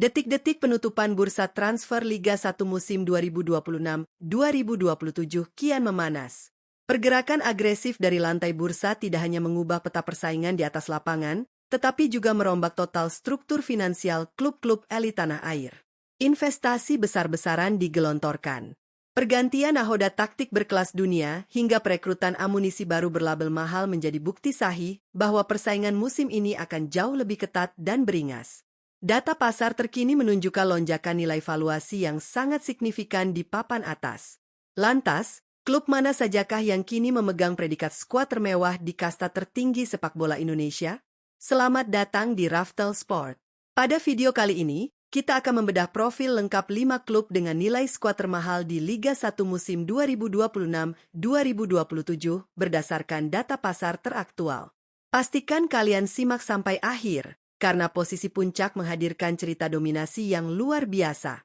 Detik-detik penutupan bursa transfer Liga 1 musim 2026-2027 kian memanas. Pergerakan agresif dari lantai bursa tidak hanya mengubah peta persaingan di atas lapangan, tetapi juga merombak total struktur finansial klub-klub elit tanah air. Investasi besar-besaran digelontorkan. Pergantian nahoda taktik berkelas dunia hingga perekrutan amunisi baru berlabel mahal menjadi bukti sahih bahwa persaingan musim ini akan jauh lebih ketat dan beringas. Data pasar terkini menunjukkan lonjakan nilai valuasi yang sangat signifikan di papan atas. Lantas, klub mana sajakah yang kini memegang predikat skuad termewah di kasta tertinggi sepak bola Indonesia? Selamat datang di Raftel Sport. Pada video kali ini, kita akan membedah profil lengkap 5 klub dengan nilai skuad termahal di Liga 1 musim 2026-2027 berdasarkan data pasar teraktual. Pastikan kalian simak sampai akhir, karena posisi puncak menghadirkan cerita dominasi yang luar biasa.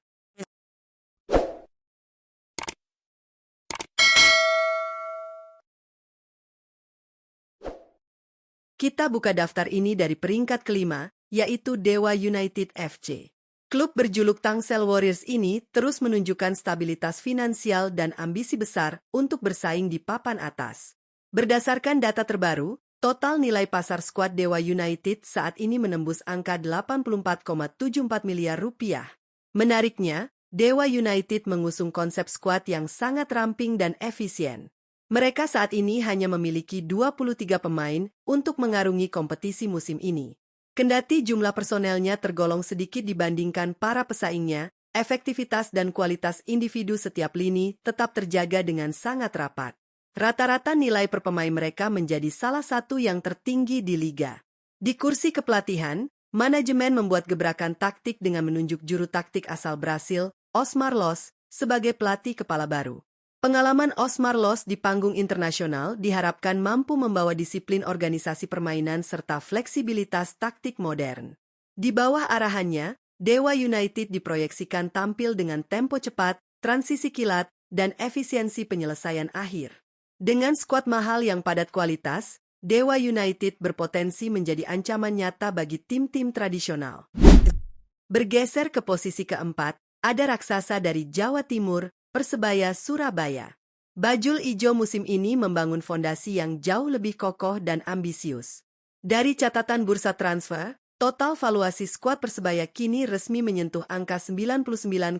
Kita buka daftar ini dari peringkat kelima, yaitu Dewa United FC. Klub berjuluk Tangsel Warriors ini terus menunjukkan stabilitas finansial dan ambisi besar untuk bersaing di papan atas. Berdasarkan data terbaru, total nilai pasar skuad Dewa United saat ini menembus angka 84,74 miliar rupiah. Menariknya, Dewa United mengusung konsep skuad yang sangat ramping dan efisien. Mereka saat ini hanya memiliki 23 pemain untuk mengarungi kompetisi musim ini. Kendati jumlah personelnya tergolong sedikit dibandingkan para pesaingnya, efektivitas dan kualitas individu setiap lini tetap terjaga dengan sangat rapat. Rata-rata nilai per pemain mereka menjadi salah satu yang tertinggi di liga. Di kursi kepelatihan, manajemen membuat gebrakan taktik dengan menunjuk juru taktik asal Brasil, Osmar Loz, sebagai pelatih kepala baru. Pengalaman Osmar Loz di panggung internasional diharapkan mampu membawa disiplin organisasi permainan serta fleksibilitas taktik modern. Di bawah arahannya, Dewa United diproyeksikan tampil dengan tempo cepat, transisi kilat, dan efisiensi penyelesaian akhir. Dengan skuad mahal yang padat kualitas, Dewa United berpotensi menjadi ancaman nyata bagi tim-tim tradisional. Bergeser ke posisi keempat, ada raksasa dari Jawa Timur, Persebaya Surabaya. Bajul Ijo musim ini membangun fondasi yang jauh lebih kokoh dan ambisius. Dari catatan bursa transfer, total valuasi skuad Persebaya kini resmi menyentuh angka 99,51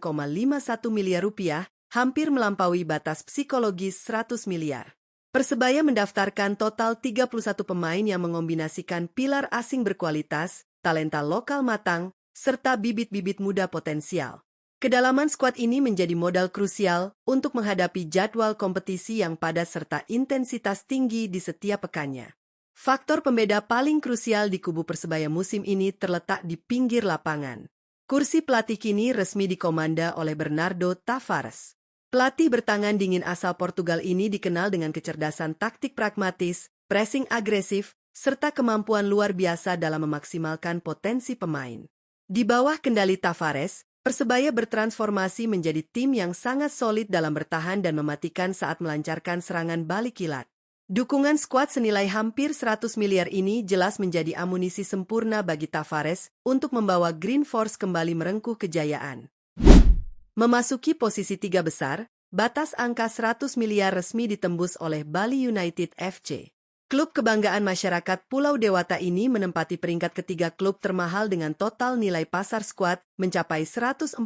miliar rupiah, hampir melampaui batas psikologis 100 miliar. Persebaya mendaftarkan total 31 pemain yang mengombinasikan pilar asing berkualitas, talenta lokal matang, serta bibit-bibit muda potensial. Kedalaman skuad ini menjadi modal krusial untuk menghadapi jadwal kompetisi yang padat serta intensitas tinggi di setiap pekannya. Faktor pembeda paling krusial di kubu Persebaya musim ini terletak di pinggir lapangan. Kursi pelatih kini resmi dikomanda oleh Bernardo Tavares. Pelatih bertangan dingin asal Portugal ini dikenal dengan kecerdasan taktik pragmatis, pressing agresif, serta kemampuan luar biasa dalam memaksimalkan potensi pemain. Di bawah kendali Tavares, Persebaya bertransformasi menjadi tim yang sangat solid dalam bertahan dan mematikan saat melancarkan serangan balik kilat. Dukungan skuad senilai hampir 100 miliar ini jelas menjadi amunisi sempurna bagi Tavares untuk membawa Green Force kembali merengkuh kejayaan. Memasuki posisi 3 besar, batas angka 100 miliar resmi ditembus oleh Bali United FC. Klub kebanggaan masyarakat Pulau Dewata ini menempati peringkat ketiga klub termahal dengan total nilai pasar skuad mencapai 104,46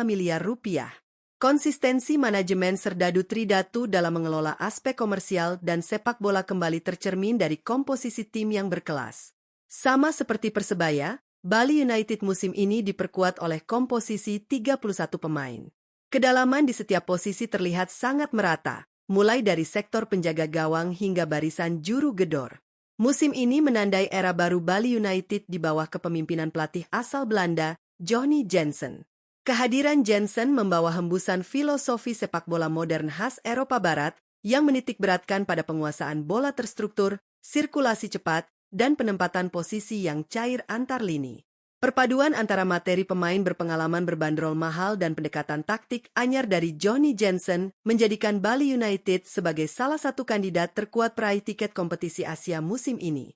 miliar rupiah. Konsistensi manajemen Serdadu Tridatu dalam mengelola aspek komersial dan sepak bola kembali tercermin dari komposisi tim yang berkelas. Sama seperti Persebaya, Bali United musim ini diperkuat oleh komposisi 31 pemain. Kedalaman di setiap posisi terlihat sangat merata, mulai dari sektor penjaga gawang hingga barisan juru gedor. Musim ini menandai era baru Bali United di bawah kepemimpinan pelatih asal Belanda, Johnny Jensen. Kehadiran Jensen membawa hembusan filosofi sepak bola modern khas Eropa Barat yang menitikberatkan pada penguasaan bola terstruktur, sirkulasi cepat, dan penempatan posisi yang cair antar lini. Perpaduan antara materi pemain berpengalaman berbanderol mahal dan pendekatan taktik anyar dari Johnny Jensen menjadikan Bali United sebagai salah satu kandidat terkuat peraih tiket kompetisi Asia musim ini.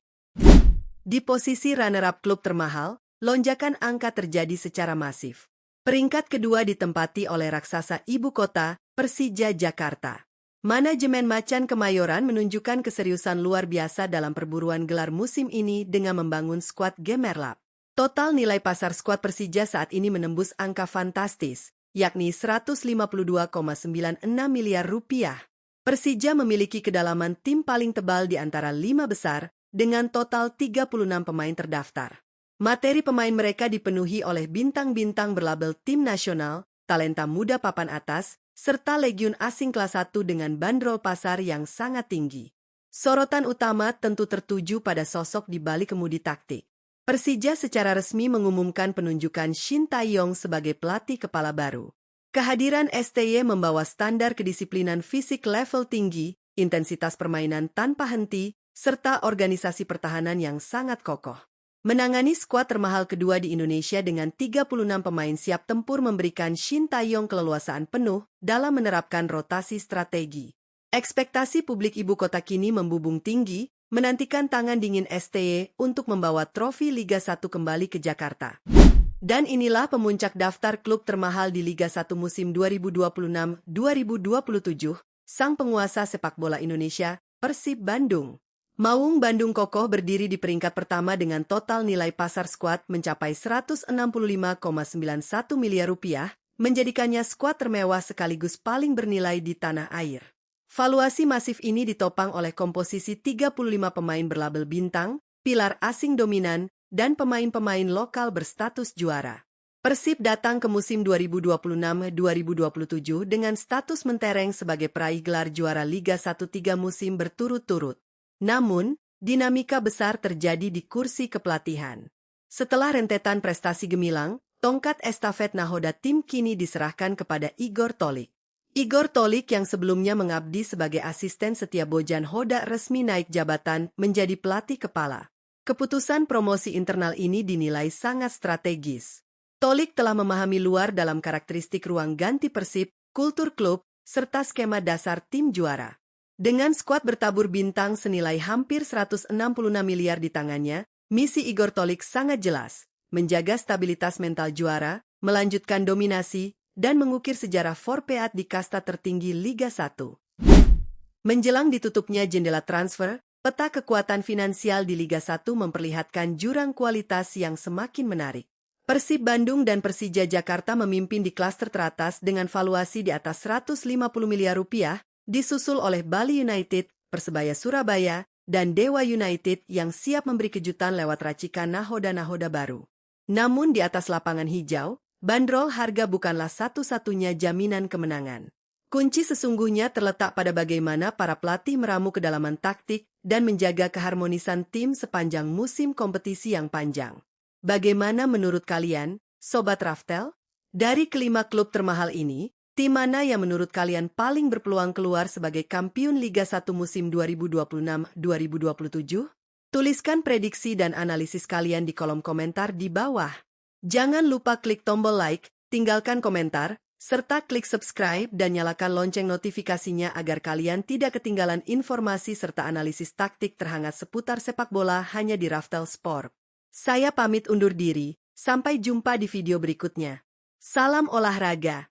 Di posisi runner-up klub termahal, lonjakan angka terjadi secara masif. Peringkat kedua ditempati oleh raksasa ibu kota, Persija Jakarta. Manajemen Macan Kemayoran menunjukkan keseriusan luar biasa dalam perburuan gelar musim ini dengan membangun skuad gemerlap. Total nilai pasar skuad Persija saat ini menembus angka fantastis, yakni 152,96 miliar rupiah. Persija memiliki kedalaman tim paling tebal di antara 5 besar, dengan total 36 pemain terdaftar. Materi pemain mereka dipenuhi oleh bintang-bintang berlabel tim nasional, talenta muda papan atas, serta legiun asing kelas 1 dengan bandrol pasar yang sangat tinggi. Sorotan utama tentu tertuju pada sosok di balik kemudi taktik. Persija secara resmi mengumumkan penunjukan Shin Tae-yong sebagai pelatih kepala baru. Kehadiran STY membawa standar kedisiplinan fisik level tinggi, intensitas permainan tanpa henti, serta organisasi pertahanan yang sangat kokoh. Menangani skuad termahal kedua di Indonesia dengan 36 pemain siap tempur memberikan Shin Tae-yong keleluasaan penuh dalam menerapkan rotasi strategi. Ekspektasi publik ibu kota kini membubung tinggi, menantikan tangan dingin STY untuk membawa trofi Liga 1 kembali ke Jakarta. Dan inilah pemuncak daftar klub termahal di Liga 1 musim 2026-2027, sang penguasa sepak bola Indonesia, Persib Bandung. Maung Bandung kokoh berdiri di peringkat pertama dengan total nilai pasar skuad mencapai 165,91 miliar rupiah, menjadikannya skuad termewah sekaligus paling bernilai di tanah air. Valuasi masif ini ditopang oleh komposisi 35 pemain berlabel bintang, pilar asing dominan, dan pemain-pemain lokal berstatus juara. Persib datang ke musim 2026-2027 dengan status mentereng sebagai peraih gelar juara Liga 1 3 musim berturut-turut. Namun, dinamika besar terjadi di kursi kepelatihan. Setelah rentetan prestasi gemilang, tongkat estafet nahoda tim kini diserahkan kepada Igor Tolik. Igor Tolik yang sebelumnya mengabdi sebagai asisten setia Bojan Hoda resmi naik jabatan menjadi pelatih kepala. Keputusan promosi internal ini dinilai sangat strategis. Tolik telah memahami luar dalam karakteristik ruang ganti Persib, kultur klub, serta skema dasar tim juara. Dengan skuad bertabur bintang senilai hampir 166 miliar di tangannya, misi Igor Tolik sangat jelas, menjaga stabilitas mental juara, melanjutkan dominasi, dan mengukir sejarah forpeat di kasta tertinggi Liga 1. Menjelang ditutupnya jendela transfer, peta kekuatan finansial di Liga 1 memperlihatkan jurang kualitas yang semakin menarik. Persib Bandung dan Persija Jakarta memimpin di klaster teratas dengan valuasi di atas 150 miliar rupiah, disusul oleh Bali United, Persebaya Surabaya, dan Dewa United yang siap memberi kejutan lewat racikan nahoda-nahoda baru. Namun di atas lapangan hijau, bandrol harga bukanlah satu-satunya jaminan kemenangan. Kunci sesungguhnya terletak pada bagaimana para pelatih meramu kedalaman taktik dan menjaga keharmonisan tim sepanjang musim kompetisi yang panjang. Bagaimana menurut kalian, Sobat Raftel? Dari kelima klub termahal ini, tim mana yang menurut kalian paling berpeluang keluar sebagai kampiun Liga 1 musim 2026-2027? Tuliskan prediksi dan analisis kalian di kolom komentar di bawah. Jangan lupa klik tombol like, tinggalkan komentar, serta klik subscribe dan nyalakan lonceng notifikasinya agar kalian tidak ketinggalan informasi serta analisis taktik terhangat seputar sepak bola hanya di Raftel Sport. Saya pamit undur diri, sampai jumpa di video berikutnya. Salam olahraga.